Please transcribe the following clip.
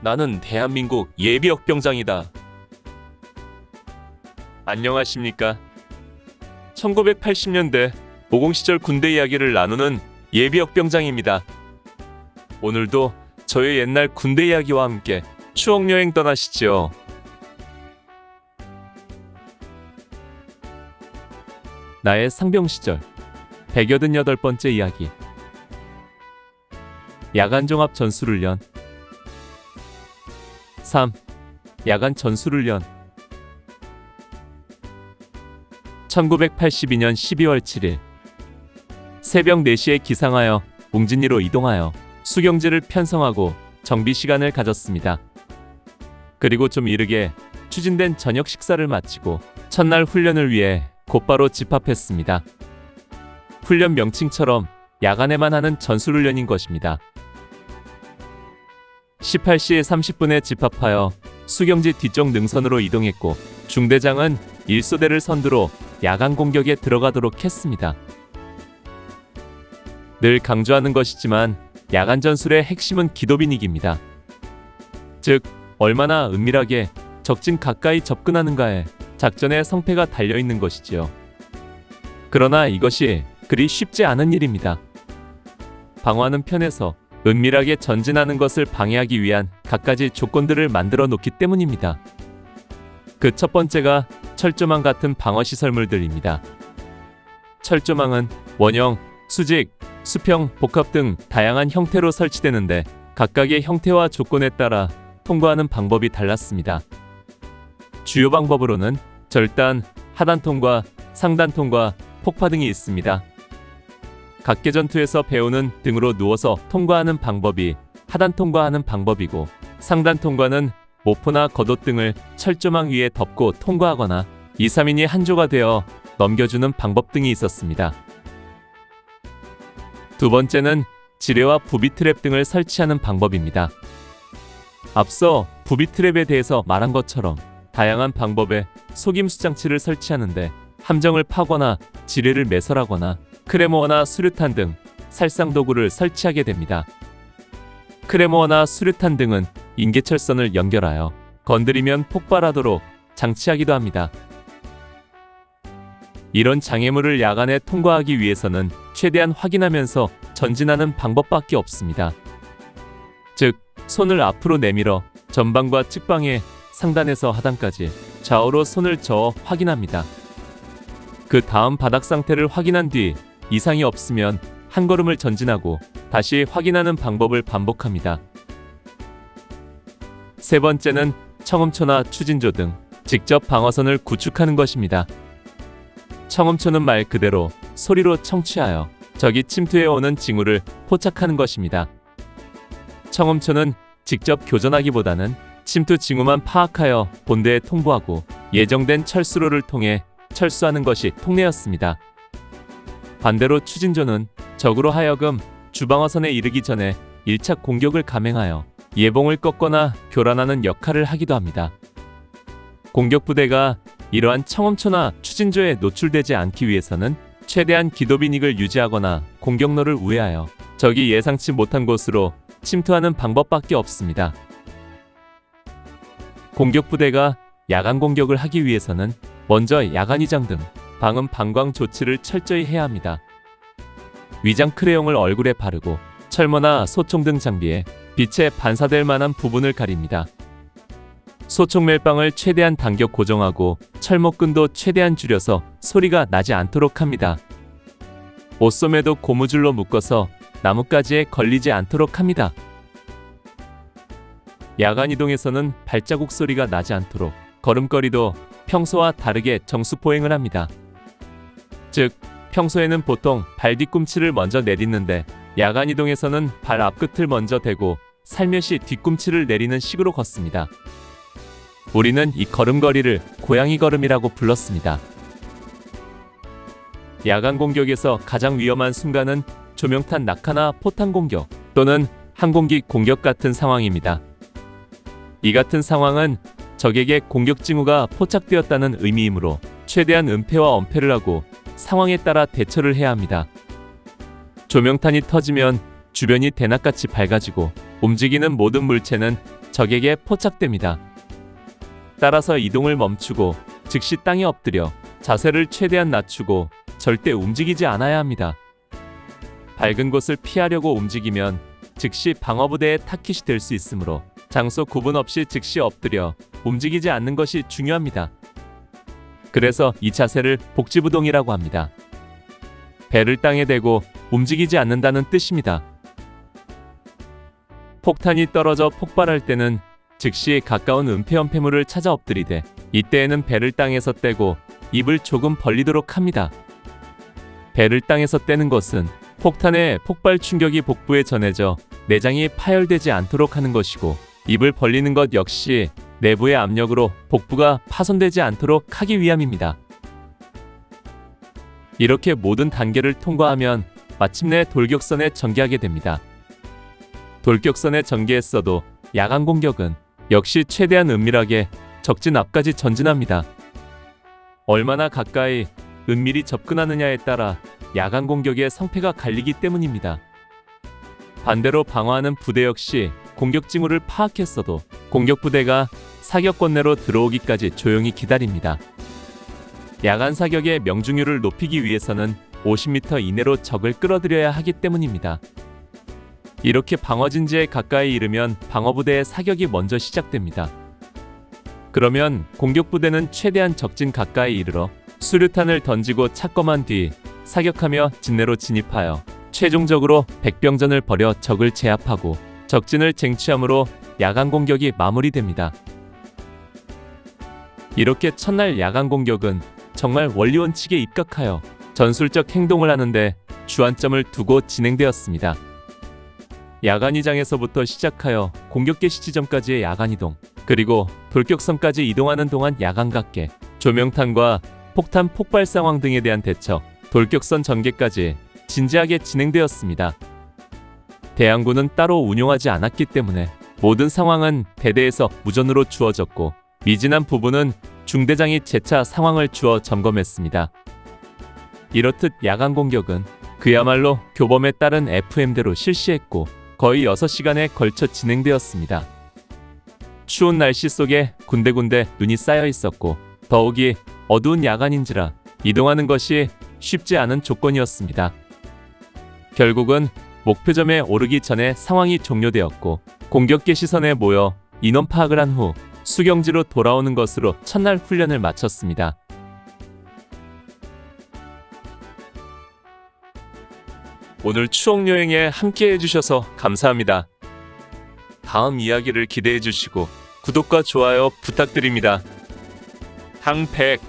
나는 대한민국 예비역병장이다. 안녕하십니까? 1980년대 모공시절 군대 이야기를 나누는 예비역병장입니다. 오늘도 저의 옛날 군대 이야기와 함께 추억여행 떠나시죠. 나의 상병시절 188번째 이야기. 야간종합 전술훈련. 3. 야간 전술훈련. 1982년 12월 7일 새벽 4시에 기상하여 웅진리로 이동하여 수경지를 편성하고 정비 시간을 가졌습니다. 그리고 좀 이르게 추진된 저녁 식사를 마치고 첫날 훈련을 위해 곧바로 집합했습니다. 훈련 명칭처럼 야간에만 하는 전술훈련인 것입니다. 18시 30분에 집합하여 수경지 뒤쪽 능선으로 이동했고 중대장은 1소대를 선두로 야간 공격에 들어가도록 했습니다. 늘 강조하는 것이지만 야간 전술의 핵심은 기도빈익입니다. 즉 얼마나 은밀하게 적진 가까이 접근하는가에 작전의 성패가 달려있는 것이지요. 그러나 이것이 그리 쉽지 않은 일입니다. 방어하는 편에서 은밀하게 전진하는 것을 방해하기 위한 갖가지 조건들을 만들어 놓기 때문입니다. 그 첫 번째가 철조망 같은 방어시설물들입니다. 철조망은 원형, 수직, 수평, 복합 등 다양한 형태로 설치되는데 각각의 형태와 조건에 따라 통과하는 방법이 달랐습니다. 주요 방법으로는 절단, 하단 통과, 상단 통과, 폭파 등이 있습니다. 각계 전투에서 배우는 등으로 누워서 통과하는 방법이 하단 통과하는 방법이고, 상단 통과는 모포나 겉옷 등을 철조망 위에 덮고 통과하거나 2, 3인이 한조가 되어 넘겨주는 방법 등이 있었습니다. 두 번째는 지뢰와 부비트랩 등을 설치하는 방법입니다. 앞서 부비트랩에 대해서 말한 것처럼 다양한 방법의 속임수 장치를 설치하는데 함정을 파거나 지뢰를 매설하거나 크레모어나 수류탄 등 살상도구를 설치하게 됩니다. 크레모어나 수류탄 등은 인계철선을 연결하여 건드리면 폭발하도록 장치하기도 합니다. 이런 장애물을 야간에 통과하기 위해서는 최대한 확인하면서 전진하는 방법밖에 없습니다. 즉, 손을 앞으로 내밀어 전방과 측방에 상단에서 하단까지 좌우로 손을 저어 확인합니다. 그 다음 바닥 상태를 확인한 뒤 이상이 없으면 한 걸음을 전진하고 다시 확인하는 방법을 반복합니다. 세 번째는 청음초나 추진조 등 직접 방어선을 구축하는 것입니다. 청음초는 말 그대로 소리로 청취하여 적이 침투해 오는 징후를 포착하는 것입니다. 청음초는 직접 교전하기보다는 침투 징후만 파악하여 본대에 통보하고 예정된 철수로를 통해 철수하는 것이 통례였습니다. 반대로 추진조는 적으로 하여금 주방어선에 이르기 전에 1차 공격을 감행하여 예봉을 꺾거나 교란하는 역할을 하기도 합니다. 공격부대가 이러한 청음초나 추진조에 노출되지 않기 위해서는 최대한 기도빈익을 유지하거나 공격로를 우회하여 적이 예상치 못한 곳으로 침투하는 방법밖에 없습니다. 공격부대가 야간 공격을 하기 위해서는 먼저 야간위장 등 방음 방광 조치를 철저히 해야 합니다. 위장 크레용을 얼굴에 바르고 철모나 소총 등 장비에 빛에 반사될 만한 부분을 가립니다. 소총 멜빵을 최대한 당겨 고정하고 철목끈도 최대한 줄여서 소리가 나지 않도록 합니다. 옷소매도 고무줄로 묶어서 나뭇가지에 걸리지 않도록 합니다. 야간 이동에서는 발자국 소리가 나지 않도록 걸음걸이도 평소와 다르게 정수포행을 합니다. 즉, 평소에는 보통 발 뒤꿈치를 먼저 내딛는데 야간 이동에서는 발 앞끝을 먼저 대고 살며시 뒤꿈치를 내리는 식으로 걷습니다. 우리는 이 걸음걸이를 고양이 걸음이라고 불렀습니다. 야간 공격에서 가장 위험한 순간은 조명탄 낙하나 포탄 공격 또는 항공기 공격 같은 상황입니다. 이 같은 상황은 적에게 공격 징후가 포착되었다는 의미이므로 최대한 은폐와 엄폐를 하고 상황에 따라 대처를 해야 합니다. 조명탄이 터지면 주변이 대낮같이 밝아지고 움직이는 모든 물체는 적에게 포착됩니다. 따라서 이동을 멈추고 즉시 땅에 엎드려 자세를 최대한 낮추고 절대 움직이지 않아야 합니다. 밝은 곳을 피하려고 움직이면 즉시 방어부대의 타깃이 될 수 있으므로 장소 구분 없이 즉시 엎드려 움직이지 않는 것이 중요합니다. 그래서 이 자세를 복지부동이라고 합니다. 배를 땅에 대고 움직이지 않는다는 뜻입니다. 폭탄이 떨어져 폭발할 때는 즉시 가까운 은폐연폐물을 찾아 엎드리되 이때에는 배를 땅에서 떼고 입을 조금 벌리도록 합니다. 배를 땅에서 떼는 것은 폭탄의 폭발 충격이 복부에 전해져 내장이 파열되지 않도록 하는 것이고, 입을 벌리는 것 역시 내부의 압력으로 복부가 파손되지 않도록 하기 위함입니다. 이렇게 모든 단계를 통과하면 마침내 돌격선에 전개하게 됩니다. 돌격선에 전개했어도 야간 공격은 역시 최대한 은밀하게 적진 앞까지 전진합니다. 얼마나 가까이 은밀히 접근하느냐에 따라 야간 공격의 성패가 갈리기 때문입니다. 반대로 방어하는 부대 역시 공격 징후를 파악했어도 공격 부대가 사격권 내로 들어오기까지 조용히 기다립니다. 야간 사격의 명중률을 높이기 위해서는 50m 이내로 적을 끌어들여야 하기 때문입니다. 이렇게 방어진지에 가까이 이르면 방어부대의 사격이 먼저 시작됩니다. 그러면 공격부대는 최대한 적진 가까이 이르러 수류탄을 던지고 착검한 뒤 사격하며 진내로 진입하여 최종적으로 백병전을 벌여 적을 제압하고 적진을 쟁취함으로 야간 공격이 마무리됩니다. 이렇게 첫날 야간 공격은 정말 원리원칙에 입각하여 전술적 행동을 하는데 주안점을 두고 진행되었습니다. 야간이장에서부터 시작하여 공격 개시 지점까지의 야간이동, 그리고 돌격선까지 이동하는 동안 야간각계, 조명탄과 폭탄 폭발 상황 등에 대한 대처, 돌격선 전개까지 진지하게 진행되었습니다. 대항군은 따로 운용하지 않았기 때문에 모든 상황은 대대에서 무전으로 주어졌고, 미진한 부분은 중대장이 재차 상황을 주어 점검했습니다. 이렇듯 야간 공격은 그야말로 교범에 따른 FM대로 실시했고 거의 6시간에 걸쳐 진행되었습니다. 추운 날씨 속에 군데군데 눈이 쌓여 있었고 더욱이 어두운 야간인지라 이동하는 것이 쉽지 않은 조건이었습니다. 결국은 목표점에 오르기 전에 상황이 종료되었고 공격계 시선에 모여 인원 파악을 한 후 수경지로 돌아오는 것으로 첫날 훈련을 마쳤습니다. 오늘 추억여행에 함께 해주셔서 감사합니다. 다음 이야기를 기대해 주시고 구독과 좋아요 부탁드립니다. 당백